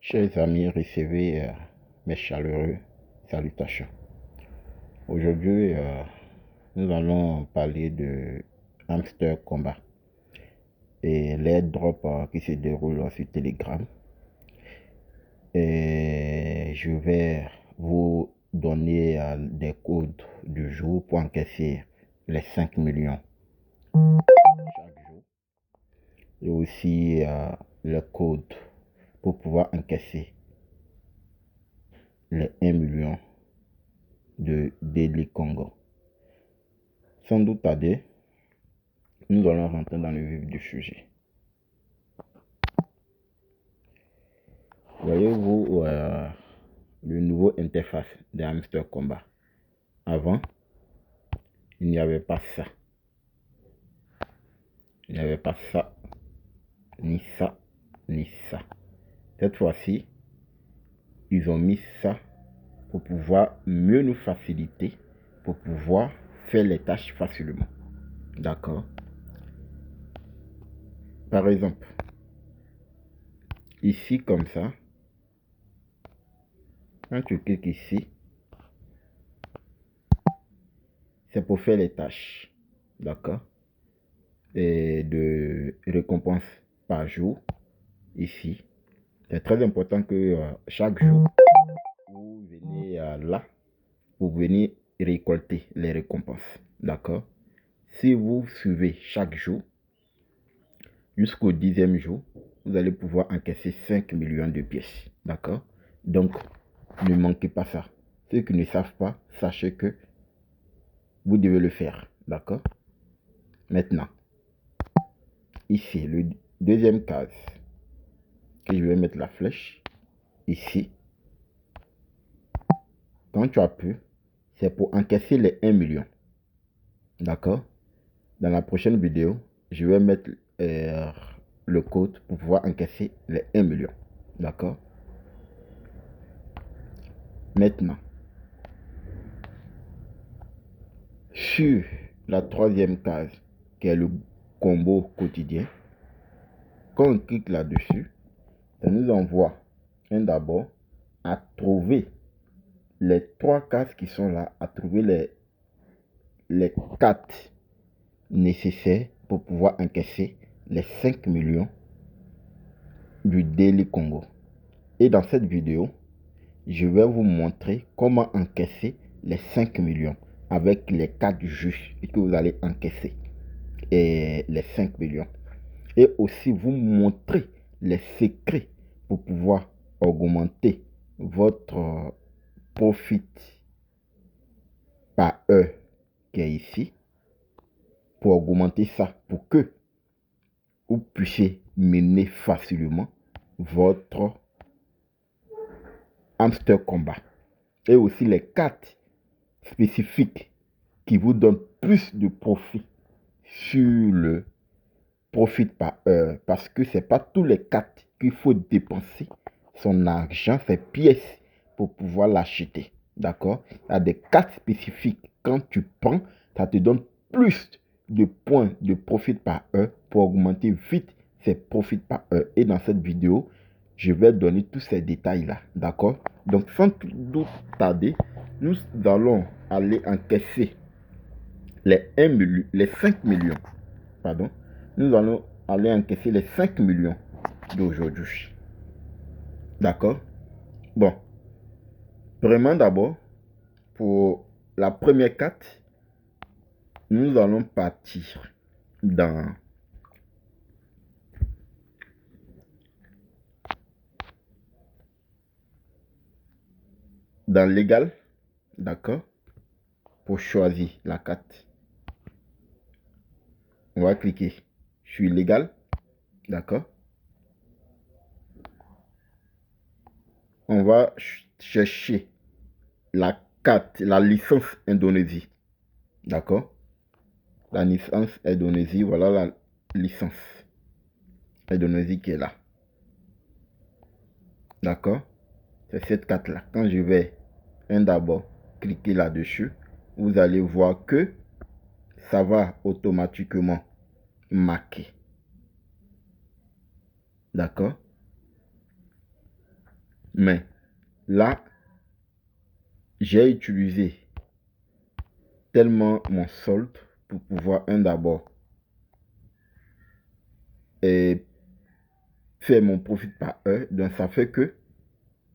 Chers amis, recevez mes chaleureux salutations. Aujourd'hui, nous allons parler de Hamster Combat et l'airdrop qui se déroule sur Telegram. Et je vais vous donner des codes du jour pour encaisser les 5 millions chaque jour. Et aussi le code pour pouvoir encaisser les 1 million de Daily Congo. Sans doute tarder, nous allons rentrer dans le vif du sujet. Voyez-vous le nouveau interface de Hamster Combat. Avant, il n'y avait pas ça. Il n'y avait pas ça, ni ça, ni ça. Cette fois-ci, ils ont mis ça pour pouvoir mieux nous faciliter, pour pouvoir faire les tâches facilement. D'accord? Par exemple, ici comme ça, quand tu cliques ici, c'est pour faire les tâches. D'accord? Et de récompense par jour ici. C'est très important que chaque jour, vous venez là pour venir récolter les récompenses. D'accord? Si vous suivez chaque jour, jusqu'au 10e jour, vous allez pouvoir encaisser 5 millions de pièces. D'accord? Donc, ne manquez pas ça. Ceux qui ne savent pas, sachez que vous devez le faire. D'accord? Maintenant, ici, le deuxième case, que je vais mettre la flèche, ici. Quand tu appuies, c'est pour encaisser les 1 million. D'accord? Dans la prochaine vidéo, je vais mettre le code pour pouvoir encaisser les 1 million. D'accord? Maintenant, sur la troisième case, qui est le combo quotidien, quand on clique là-dessus, ça nous envoie d'abord à trouver les 3 cases qui sont là, à trouver les 4 nécessaires pour pouvoir encaisser les 5 millions du Daily Congo. Et dans cette vidéo, je vais vous montrer comment encaisser les 5 millions avec les 4 justes que vous allez encaisser et les 5 millions. Et aussi vous montrer les secrets pour pouvoir augmenter votre profit par heure qui est ici. Pour augmenter ça, pour que vous puissiez mener facilement votre Hamster Combat. Et aussi les 4 spécifiques qui vous donnent plus de profit sur le profit par heure. Parce que ce n'est pas tous les 4 qu'il faut dépenser son argent, ses pièces pour pouvoir l'acheter. D'accord? Il y a des 4 spécifiques. Quand tu prends, ça te donne plus de points de profit par heure pour augmenter vite ses profits par heure. Et dans cette vidéo, je vais donner tous ces détails-là. D'accord? Donc, sans doute tarder, nous allons aller encaisser les 5 millions. Pardon. Nous allons aller encaisser les 5 millions d'aujourd'hui. D'accord? Bon. Vraiment d'abord, pour la première carte, nous allons partir dans légal. D'accord? Pour choisir la carte. On va cliquer sur légal. D'accord? On va chercher la carte, la licence Indonésie. D'accord? La licence Indonésie, voilà la licence Indonésie qui est là. D'accord? C'est cette carte là. Quand je vais d'abord cliquer là-dessus, vous allez voir que ça va automatiquement marquer. D'accord? Mais là, j'ai utilisé tellement mon solde pour pouvoir d'abord et faire mon profit par heure. Donc ça fait que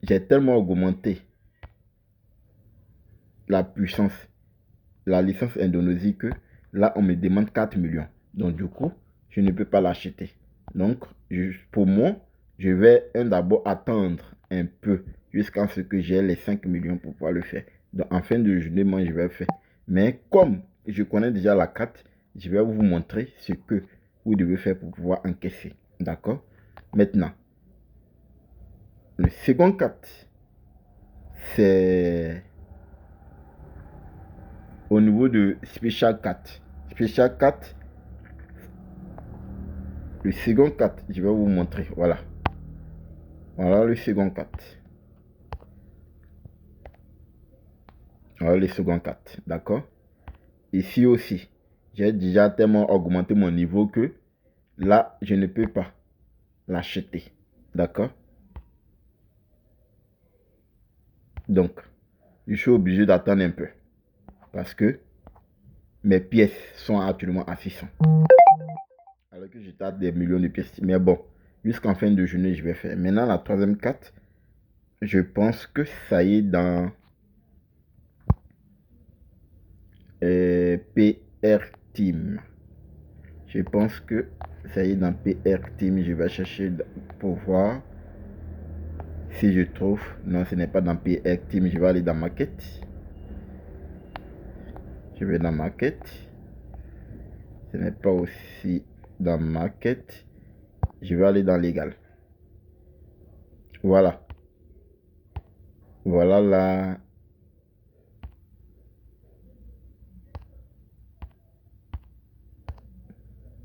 j'ai tellement augmenté la puissance, la licence Indonésie, que là on me demande 4 millions. Donc du coup, je ne peux pas l'acheter. Donc pour moi, je vais d'abord attendre un peu jusqu'à ce que j'ai les 5 millions pour pouvoir le faire. Donc en fin de journée, moi je vais faire. Mais comme je connais déjà la carte, je vais vous montrer ce que vous devez faire pour pouvoir encaisser. D'accord? Maintenant, le second carte, c'est au niveau de Special 4. Special 4, le second 4, je vais vous montrer. Voilà. Voilà le second 4. Voilà le second 4. D'accord? Ici aussi, j'ai déjà tellement augmenté mon niveau que là, je ne peux pas l'acheter. D'accord? Donc, je suis obligé d'attendre un peu. Parce que mes pièces sont actuellement à 600. Alors que j'étais à des millions de pièces. Mais bon, jusqu'en fin de journée, je vais faire. Maintenant, la troisième carte, je pense que ça y est dans PR Team. Je pense que ça y est dans PR Team. Je vais chercher pour voir si je trouve. Non, ce n'est pas dans PR Team. Je vais aller dans Market. Je vais dans Market. Ce n'est pas aussi dans Market. Je vais aller dans Légal. Voilà. Voilà là.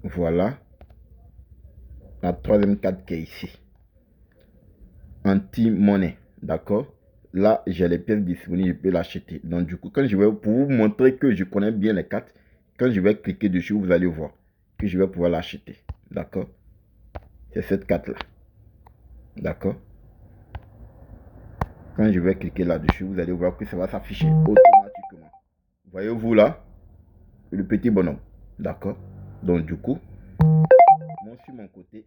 Voilà la troisième carte qui est ici. Anti-monnaie. D'accord? Là, j'ai les pièces disponibles, je peux l'acheter. Donc, du coup, quand je vais, pour vous montrer que je connais bien les cartes, quand je vais cliquer dessus, vous allez voir que je vais pouvoir l'acheter. D'accord? C'est cette carte-là. D'accord? Quand je vais cliquer là-dessus, vous allez voir que ça va s'afficher automatiquement. Voyez-vous là? Le petit bonhomme. D'accord? Donc, du coup, moi, sur mon côté,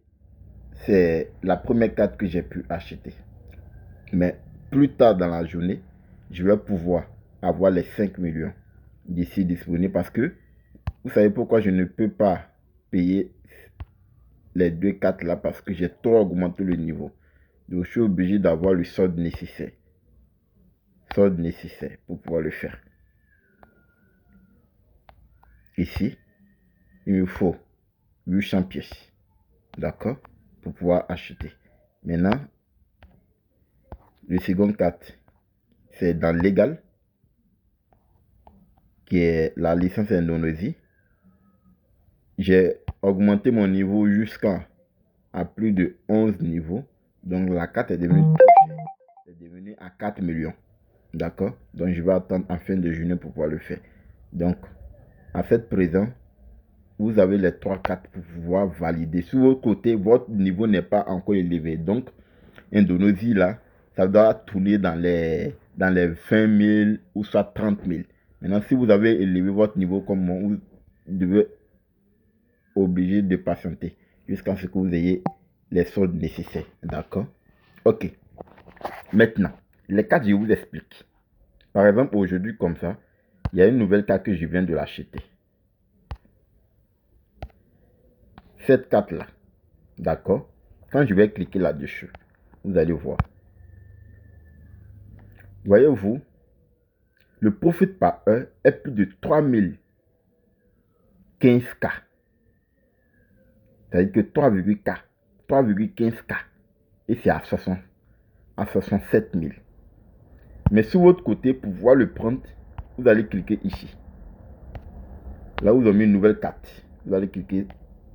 c'est la première carte que j'ai pu acheter. Mais plus tard dans la journée, je vais pouvoir avoir les 5 millions d'ici disponibles parce que vous savez pourquoi je ne peux pas payer les deux cartes là, parce que j'ai trop augmenté le niveau. Donc je suis obligé d'avoir le solde nécessaire. Solde nécessaire pour pouvoir le faire. Ici, il me faut 800 pièces. D'accord? Pour pouvoir acheter. Maintenant, le second carte, c'est dans Légal, qui est la licence Indonésie. J'ai augmenté mon niveau jusqu'à plus de 11 niveaux. Donc la carte est devenue trop chère. C'est devenu à 4 millions. D'accord? Donc je vais attendre en fin de journée pour pouvoir le faire. Donc, à cette présent, vous avez les 3 cartes pour pouvoir valider. Sur votre côté, votre niveau n'est pas encore élevé. Donc, Indonésie, là, ça doit tourner dans les 20 000 ou soit 30 000. Maintenant, si vous avez élevé votre niveau comme moi, vous devez obligé de patienter jusqu'à ce que vous ayez les soldes nécessaires. D'accord? Ok. Maintenant, les cartes, je vous explique. Par exemple, aujourd'hui, comme ça, il y a une nouvelle carte que je viens de l'acheter. Cette carte-là, d'accord? Quand je vais cliquer là-dessus, vous allez voir. Voyez-vous, le profit par heure est plus de 3015K. C'est-à-dire que 3,15K. Et c'est à 67 000. Mais sur votre côté, pour pouvoir le prendre, vous allez cliquer ici. Là, vous avez mis une nouvelle carte. Vous allez cliquer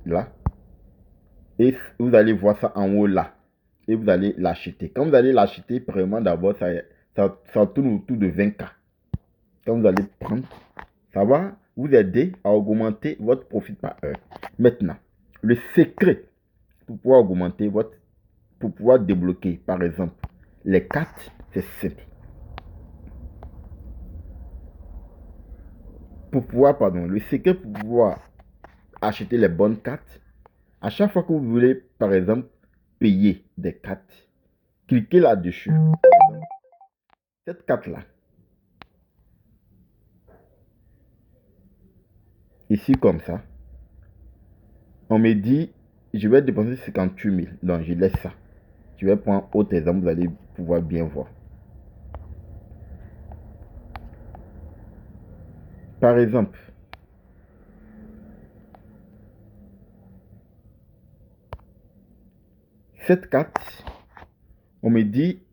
là. Et vous allez voir ça en haut là. Et vous allez l'acheter. Quand vous allez l'acheter, vraiment d'abord, ça tourne autour de 20K. Quand vous allez prendre, ça va vous aider à augmenter votre profit par heure. Maintenant, le secret pour pouvoir augmenter pour pouvoir débloquer, par exemple, les cartes, c'est simple. Le secret pour pouvoir acheter les bonnes cartes, à chaque fois que vous voulez, par exemple, payer des cartes, cliquez là-dessus. Cette carte-là, ici comme ça, on me dit, je vais dépenser 58 000. Donc, je laisse ça. Je vais prendre autre exemple, vous allez pouvoir bien voir. Par exemple, cette carte, on me dit,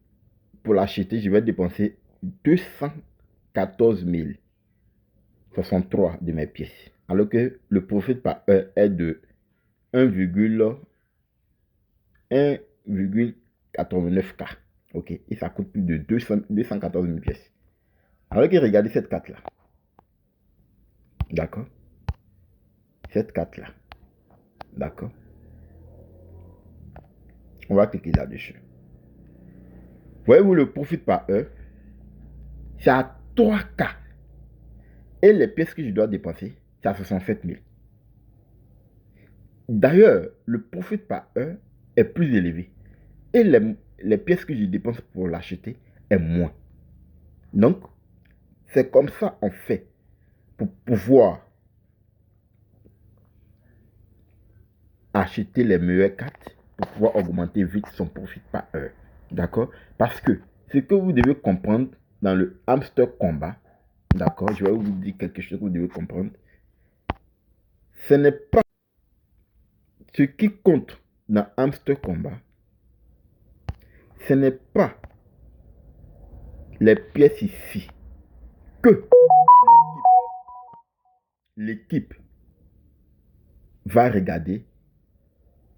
pour l'acheter, je vais dépenser 214 063 de mes pièces. Alors que le profit par heure est de 1,89K. Ok, et ça coûte plus de 214 000 pièces. Alors que regardez cette carte-là. D'accord? Cette carte-là. D'accord? On va cliquer là-dessus. Voyez-vous le profit par heure? C'est à 3K. Et les pièces que je dois dépenser, c'est à 67 000. D'ailleurs, le profit par heure est plus élevé. Et les pièces que je dépense pour l'acheter est moins. Donc, c'est comme ça on fait pour pouvoir acheter les meilleures cartes, pour pouvoir augmenter vite son profit par heure. D'accord? Parce que ce que vous devez comprendre dans le hamster combat, d'accord, je vais vous dire quelque chose que vous devez comprendre. Ce n'est pas ce qui compte dans hamster combat. Ce n'est pas les pièces ici que l'équipe va regarder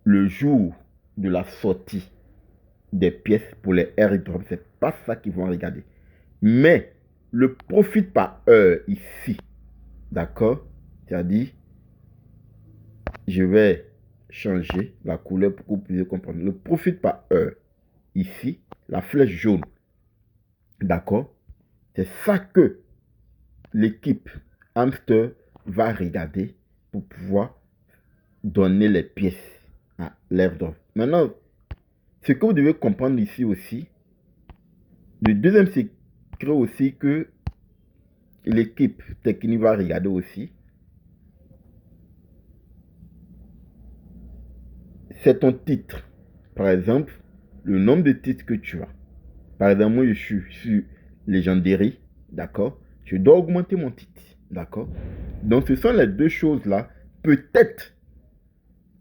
le jour de la sortie des pièces pour les airdrops. C'est pas ça qu'ils vont regarder. Mais le profit par heure ici, d'accord, c'est-à-dire, je vais changer la couleur pour que vous puissiez comprendre. Le profit par heure ici, la flèche jaune, d'accord, c'est ça que l'équipe hamster va regarder pour pouvoir donner les pièces à l'airdrop. Maintenant, ce que vous devez comprendre ici aussi, le deuxième secret aussi que l'équipe technique va regarder aussi, c'est ton titre. Par exemple, le nombre de titres que tu as. Par exemple, moi je suis sur Legendary, d'accord? Je dois augmenter mon titre, d'accord? Donc ce sont les deux choses-là. Peut-être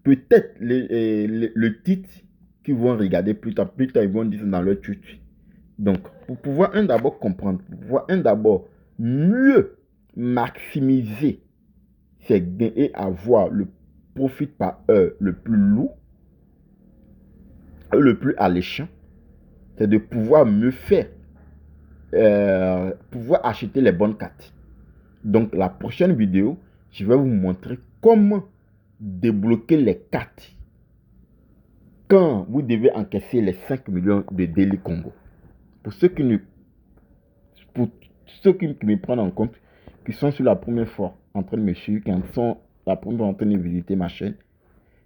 le titre qu'ils vont regarder plus tard, ils vont dire dans leur tweet. Donc, pour pouvoir d'abord comprendre, pour pouvoir d'abord mieux maximiser ses gains et avoir le profit par heure le plus lourd, le plus alléchant, c'est de pouvoir mieux faire, pouvoir acheter les bonnes cartes. Donc, la prochaine vidéo, je vais vous montrer comment débloquer les cartes quand vous devez encaisser les 5 millions de Daily Congo. Pour ceux qui me prennent en compte, qui sont sur la première fois en train de me suivre, qui sont la première fois en train de visiter ma chaîne,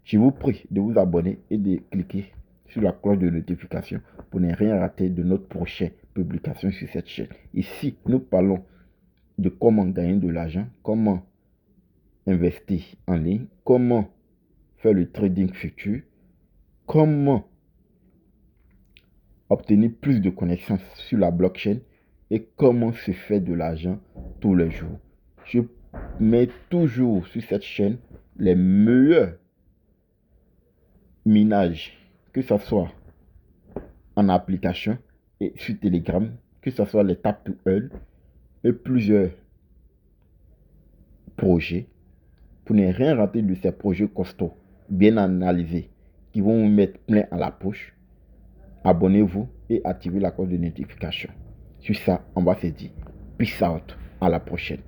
je vous prie de vous abonner et de cliquer sur la cloche de notification pour ne rien rater de notre prochaine publication sur cette chaîne. Ici, nous parlons de comment gagner de l'argent, comment investir en ligne, comment faire le trading futur, comment obtenir plus de connaissances sur la blockchain et comment se faire de l'argent tous les jours. Je mets toujours sur cette chaîne les meilleurs minages, que ce soit en application et sur Telegram, que ce soit les tap to earn et plusieurs projets pour ne rien rater de ces projets costauds, bien analysés, qui vont vous mettre plein à la poche. Abonnez-vous et activez la cloche de notification. Sur ça, on va se dire peace out, à la prochaine.